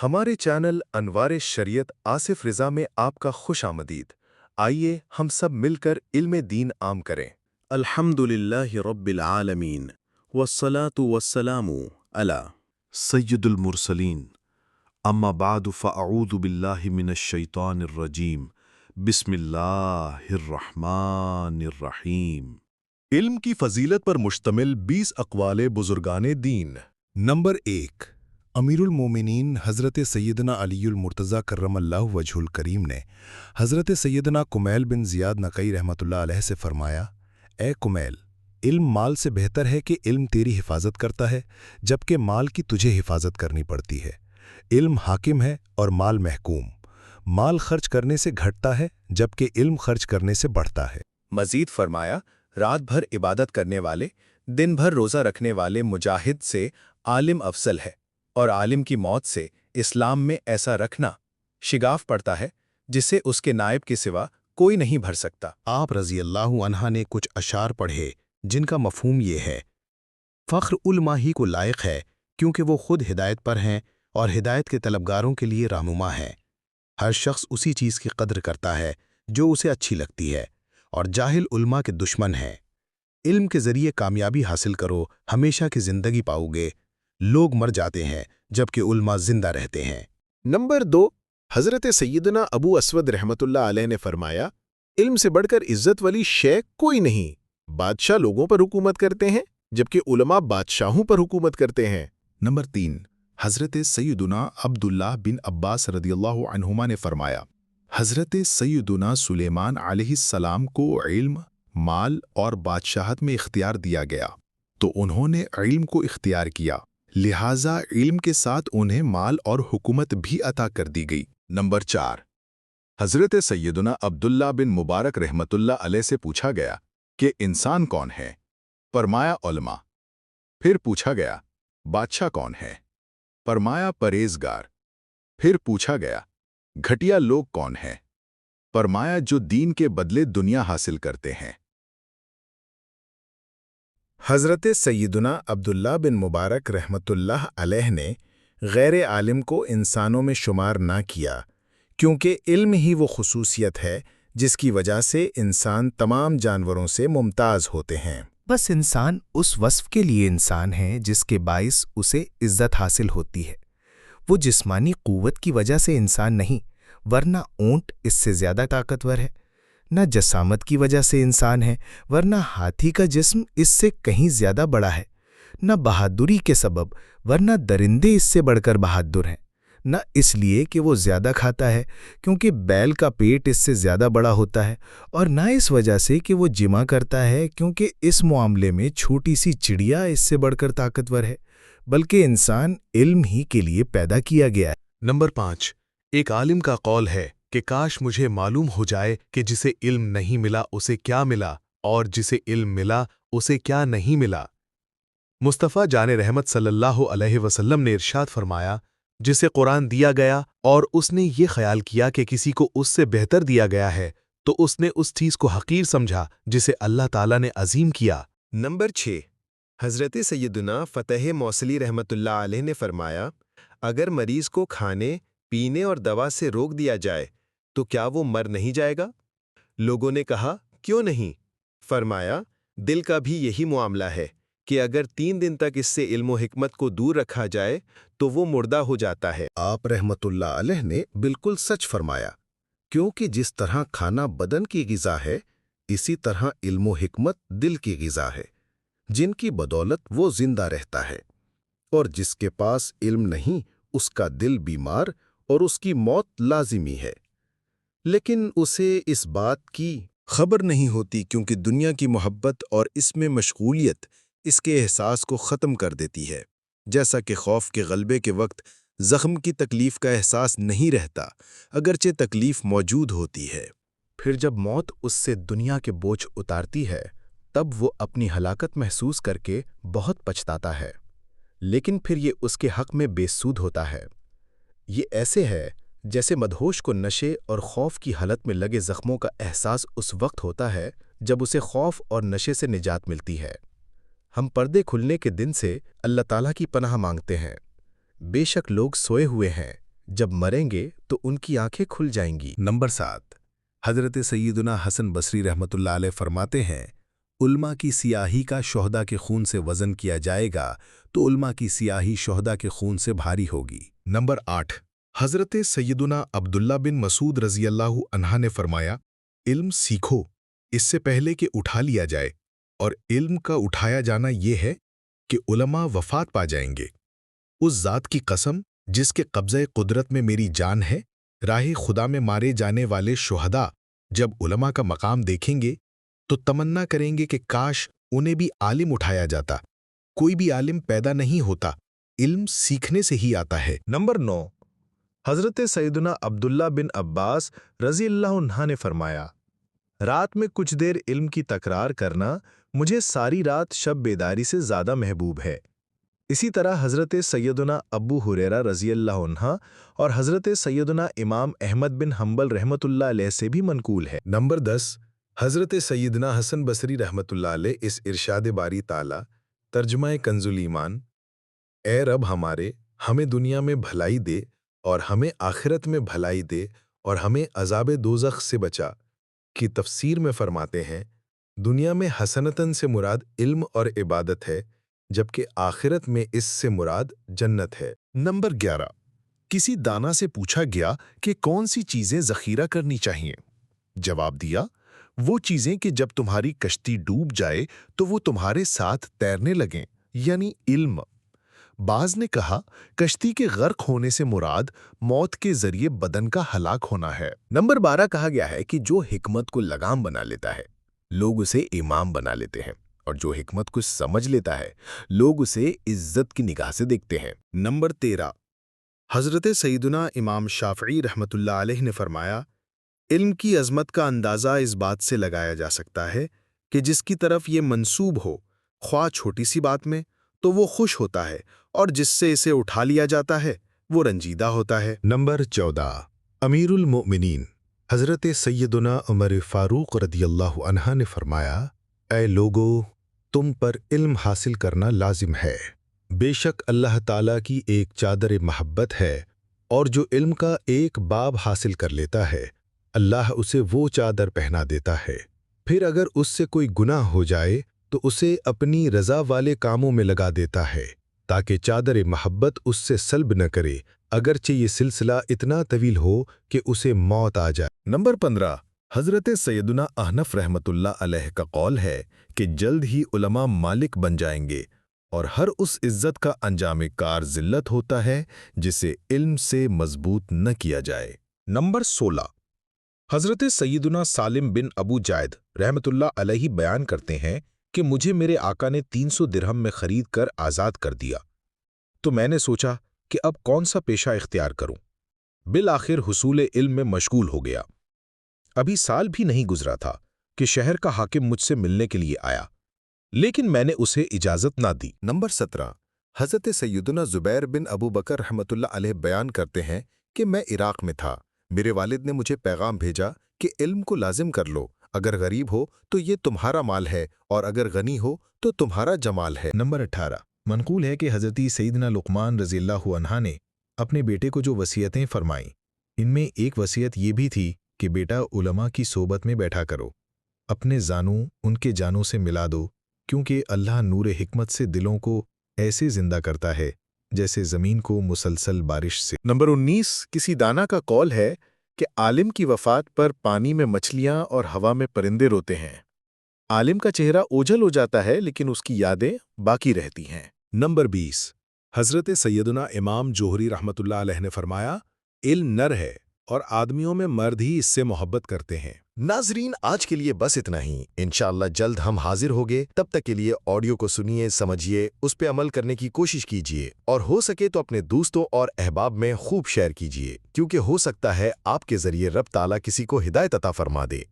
ہمارے چینل انوار شریعت آصف رضا میں آپ کا خوش آمدید۔ آئیے ہم سب مل کر علم دین عام کریں۔ الحمد للہ رب العالمین والصلاة والسلام علی سید المرسلین اما بعد فاعوذ باللہ من الشیطان الرجیم بسم اللہ الرحمن الرحیم۔ علم کی فضیلت پر مشتمل 20 اقوال بزرگان دین۔ نمبر 1، امیر المومنین حضرت سیدنا علی المرتضیٰ کرم اللہ وجہ الکریم نے حضرت سیدنا کمیل بن زیاد نقعی رحمۃ اللہ علیہ سے فرمایا، اے کمیل، علم مال سے بہتر ہے کہ علم تیری حفاظت کرتا ہے جبکہ مال کی تجھے حفاظت کرنی پڑتی ہے۔ علم حاکم ہے اور مال محکوم۔ مال خرچ کرنے سے گھٹتا ہے جبکہ علم خرچ کرنے سے بڑھتا ہے۔ مزید فرمایا، رات بھر عبادت کرنے والے، دن بھر روزہ رکھنے والے مجاہد سے عالم افضل ہے، اور عالم کی موت سے اسلام میں ایسا رکھنا شگاف پڑتا ہے جسے اس کے نائب کے سوا کوئی نہیں بھر سکتا۔ آپ رضی اللہ عنہ نے کچھ اشعار پڑھے جن کا مفہوم یہ ہے: فخر علماء ہی کو لائق ہے کیونکہ وہ خود ہدایت پر ہیں اور ہدایت کے طلبگاروں کے لیے رہنما ہیں۔ ہر شخص اسی چیز کی قدر کرتا ہے جو اسے اچھی لگتی ہے، اور جاہل علماء کے دشمن ہیں۔ علم کے ذریعے کامیابی حاصل کرو، ہمیشہ کی زندگی پاؤ گے۔ لوگ مر جاتے ہیں جبکہ علماء زندہ رہتے ہیں۔ نمبر 2، حضرت سیدنا ابو اسود رحمۃ اللہ علیہ نے فرمایا، علم سے بڑھ کر عزت والی شے کوئی نہیں۔ بادشاہ لوگوں پر حکومت کرتے ہیں جبکہ علماء بادشاہوں پر حکومت کرتے ہیں۔ نمبر 3، حضرت سیدنا عبداللہ بن عباس رضی اللہ عنہما نے فرمایا، حضرت سیدنا سلیمان علیہ السلام کو علم، مال اور بادشاہت میں اختیار دیا گیا تو انہوں نے علم کو اختیار کیا، لہٰذا علم کے ساتھ انہیں مال اور حکومت بھی عطا کر دی گئی۔ نمبر 4، حضرت سیدنا عبداللہ بن مبارک رحمۃ اللہ علیہ سے پوچھا گیا کہ انسان کون ہے؟ فرمایا علماء۔ پھر پوچھا گیا بادشاہ کون ہے؟ فرمایا پرہیزگار۔ پھر پوچھا گیا گھٹیا لوگ کون ہیں؟ فرمایا جو دین کے بدلے دنیا حاصل کرتے ہیں۔ حضرت سیدنا عبداللہ بن مبارک رحمۃ اللہ علیہ نے غیر عالم کو انسانوں میں شمار نہ کیا، کیونکہ علم ہی وہ خصوصیت ہے جس کی وجہ سے انسان تمام جانوروں سے ممتاز ہوتے ہیں۔ بس انسان اس وصف کے لیے انسان ہے جس کے باعث اسے عزت حاصل ہوتی ہے۔ وہ جسمانی قوت کی وجہ سے انسان نہیں، ورنہ اونٹ اس سے زیادہ طاقتور ہے۔ نہ جسامت کی وجہ سے انسان ہے، ورنہ ہاتھی کا جسم اس سے کہیں زیادہ بڑا ہے۔ نہ بہادری کے سبب، ورنہ درندے اس سے بڑھ کر بہادر ہیں۔ نہ اس لیے کہ وہ زیادہ کھاتا ہے، کیونکہ بیل کا پیٹ اس سے زیادہ بڑا ہوتا ہے، اور نہ اس وجہ سے کہ وہ جمع کرتا ہے، کیونکہ اس معاملے میں چھوٹی سی چڑیا اس سے بڑھ کر طاقتور ہے، بلکہ انسان علم ہی کے لیے پیدا کیا گیا ہے۔ نمبر 5، ایک عالم کا قول ہے کہ کاش مجھے معلوم ہو جائے کہ جسے علم نہیں ملا اسے کیا ملا، اور جسے علم ملا اسے کیا نہیں ملا۔ مصطفیٰ جان رحمت صلی اللہ علیہ وسلم نے ارشاد فرمایا، جسے قرآن دیا گیا اور اس نے یہ خیال کیا کہ کسی کو اس سے بہتر دیا گیا ہے تو اس نے اس چیز کو حقیر سمجھا جسے اللہ تعالیٰ نے عظیم کیا۔ نمبر 6، حضرت سیدنا فتح موصلی رحمۃ اللہ علیہ نے فرمایا، اگر مریض کو کھانے، پینے اور دوا سے روک دیا جائے تو کیا وہ مر نہیں جائے گا؟ لوگوں نے کہا کیوں نہیں؟ فرمایا دل کا بھی یہی معاملہ ہے کہ اگر 3 دن تک اس سے علم و حکمت کو دور رکھا جائے تو وہ مردہ ہو جاتا ہے۔ آپ رحمت اللہ علیہ نے بالکل سچ فرمایا، کیونکہ جس طرح کھانا بدن کی غذا ہے، اسی طرح علم و حکمت دل کی غذا ہے، جن کی بدولت وہ زندہ رہتا ہے، اور جس کے پاس علم نہیں اس کا دل بیمار اور اس کی موت لازمی ہے، لیکن اسے اس بات کی خبر نہیں ہوتی، کیونکہ دنیا کی محبت اور اس میں مشغولیت اس کے احساس کو ختم کر دیتی ہے، جیسا کہ خوف کے غلبے کے وقت زخم کی تکلیف کا احساس نہیں رہتا، اگرچہ تکلیف موجود ہوتی ہے۔ پھر جب موت اس سے دنیا کے بوجھ اتارتی ہے، تب وہ اپنی ہلاکت محسوس کر کے بہت پچھتاتا ہے، لیکن پھر یہ اس کے حق میں بے سود ہوتا ہے۔ یہ ایسے ہے جیسے مدہوش کو نشے اور خوف کی حالت میں لگے زخموں کا احساس اس وقت ہوتا ہے جب اسے خوف اور نشے سے نجات ملتی ہے۔ ہم پردے کھلنے کے دن سے اللہ تعالیٰ کی پناہ مانگتے ہیں۔ بے شک لوگ سوئے ہوئے ہیں جب مریں گے تو ان کی آنکھیں کھل جائیں گی۔ نمبر 7 حضرت سیدنا حسن بصری رحمۃ اللہ علیہ فرماتے ہیں علماء کی سیاہی کا شہداء کے خون سے وزن کیا جائے گا تو علماء کی سیاہی شہداء کے خون سے بھاری ہوگی۔ نمبر 8 حضرت سیدنا عبداللہ بن مسعود رضی اللہ عنہ نے فرمایا علم سیکھو اس سے پہلے کہ اٹھا لیا جائے، اور علم کا اٹھایا جانا یہ ہے کہ علماء وفات پا جائیں گے۔ اس ذات کی قسم جس کے قبضہ قدرت میں میری جان ہے، راہ خدا میں مارے جانے والے شہداء جب علماء کا مقام دیکھیں گے تو تمنا کریں گے کہ کاش انہیں بھی عالم اٹھایا جاتا۔ کوئی بھی عالم پیدا نہیں ہوتا، علم سیکھنے سے ہی آتا ہے۔ نمبر 9 حضرت سیدنا عبداللہ بن عباس رضی اللہ عنہ نے فرمایا رات میں کچھ دیر علم کی تکرار کرنا مجھے ساری رات شب بیداری سے زیادہ محبوب ہے۔ اسی طرح حضرت سیدنا ابو ہریرہ رضی اللہ عنہ اور حضرت سیدنا امام احمد بن حنبل رحمۃ اللہ علیہ سے بھی منقول ہے۔ نمبر 10 حضرت سیدنا حسن بصری رحمۃ اللہ علیہ اس ارشاد باری تعالی ترجمہ کنز الایمان اے رب ہمارے ہمیں دنیا میں بھلائی دے اور ہمیں آخرت میں بھلائی دے اور ہمیں عذاب دوزخ سے بچا کی تفسیر میں فرماتے ہیں دنیا میں حسنتاً سے مراد علم اور عبادت ہے، جبکہ آخرت میں اس سے مراد جنت ہے۔ نمبر 11 کسی دانا سے پوچھا گیا کہ کون سی چیزیں ذخیرہ کرنی چاہیے؟ جواب دیا وہ چیزیں کہ جب تمہاری کشتی ڈوب جائے تو وہ تمہارے ساتھ تیرنے لگیں، یعنی علم۔ بعض نے کہا کشتی کے غرق ہونے سے مراد موت کے ذریعے بدن کا ہلاک ہونا ہے۔ نمبر 12 کہا گیا ہے کہ جو حکمت کو لگام بنا لیتا ہے لوگ اسے امام بنا لیتے ہیں، اور جو حکمت کو سمجھ لیتا ہے لوگ اسے عزت کی نگاہ سے دیکھتے ہیں۔ نمبر 13 حضرت سیدنا امام شافعی رحمۃ اللہ علیہ نے فرمایا علم کی عظمت کا اندازہ اس بات سے لگایا جا سکتا ہے کہ جس کی طرف یہ منسوب ہو خواہ چھوٹی سی بات میں تو وہ خوش ہوتا ہے، اور جس سے اسے اٹھا لیا جاتا ہے وہ رنجیدہ ہوتا ہے۔ نمبر 14 امیر المؤمنین حضرت سیدنا عمر فاروق رضی اللہ عنہ نے فرمایا اے لوگو تم پر علم حاصل کرنا لازم ہے، بے شک اللہ تعالیٰ کی ایک چادر محبت ہے، اور جو علم کا ایک باب حاصل کر لیتا ہے اللہ اسے وہ چادر پہنا دیتا ہے، پھر اگر اس سے کوئی گناہ ہو جائے تو اسے اپنی رضا والے کاموں میں لگا دیتا ہے تاکہ چادر محبت اس سے سلب نہ کرے، اگرچہ یہ سلسلہ اتنا طویل ہو کہ اسے موت آ جائے۔ نمبر 15 حضرت سیدنا احنف رحمۃ اللہ علیہ کا قول ہے کہ جلد ہی علماء مالک بن جائیں گے، اور ہر اس عزت کا انجام کار ذلت ہوتا ہے جسے علم سے مضبوط نہ کیا جائے۔ نمبر 16 حضرت سیدنا سالم بن ابو جائد رحمۃ اللہ علیہ بیان کرتے ہیں کہ مجھے میرے آقا نے 300 درہم میں خرید کر آزاد کر دیا، تو میں نے سوچا کہ اب کون سا پیشہ اختیار کروں۔ بالآخر حصول علم میں مشغول ہو گیا۔ ابھی سال بھی نہیں گزرا تھا کہ شہر کا حاکم مجھ سے ملنے کے لیے آیا، لیکن میں نے اسے اجازت نہ دی۔ نمبر 17 حضرت سیدنا زبیر بن ابو بکر رحمۃ اللہ علیہ بیان کرتے ہیں کہ میں عراق میں تھا، میرے والد نے مجھے پیغام بھیجا کہ علم کو لازم کر لو، اگر غریب ہو تو یہ تمہارا مال ہے اور اگر غنی ہو تو تمہارا جمال ہے۔ نمبر 18 منقول ہے کہ حضرت سیدنا لقمان رضی اللہ عنہ نے اپنے بیٹے کو جو وصیتیں فرمائیں ان میں ایک وصیت یہ بھی تھی کہ بیٹا علماء کی صحبت میں بیٹھا کرو، اپنے زانوں ان کے جانوں سے ملا دو، کیونکہ اللہ نور حکمت سے دلوں کو ایسے زندہ کرتا ہے جیسے زمین کو مسلسل بارش سے۔ نمبر 19 کسی دانا کا قول ہے کہ عالم کی وفات پر پانی میں مچھلیاں اور ہوا میں پرندے روتے ہیں۔ عالم کا چہرہ اوجھل ہو جاتا ہے لیکن اس کی یادیں باقی رہتی ہیں۔ نمبر 20 حضرت سیدنا امام جوہری رحمۃ اللہ علیہ نے فرمایا علم نر ہے اور آدمیوں میں مرد ہی اس سے محبت کرتے ہیں۔ ناظرین آج کے لیے بس اتنا ہی، انشاءاللہ جلد ہم حاضر ہوگے، تب تک کے لیے آڈیو کو سنیے، سمجھیے، اس پہ عمل کرنے کی کوشش کیجیے، اور ہو سکے تو اپنے دوستوں اور احباب میں خوب شیئر کیجیے، کیونکہ ہو سکتا ہے آپ کے ذریعے رب تعالیٰ کسی کو ہدایت عطا فرما دے۔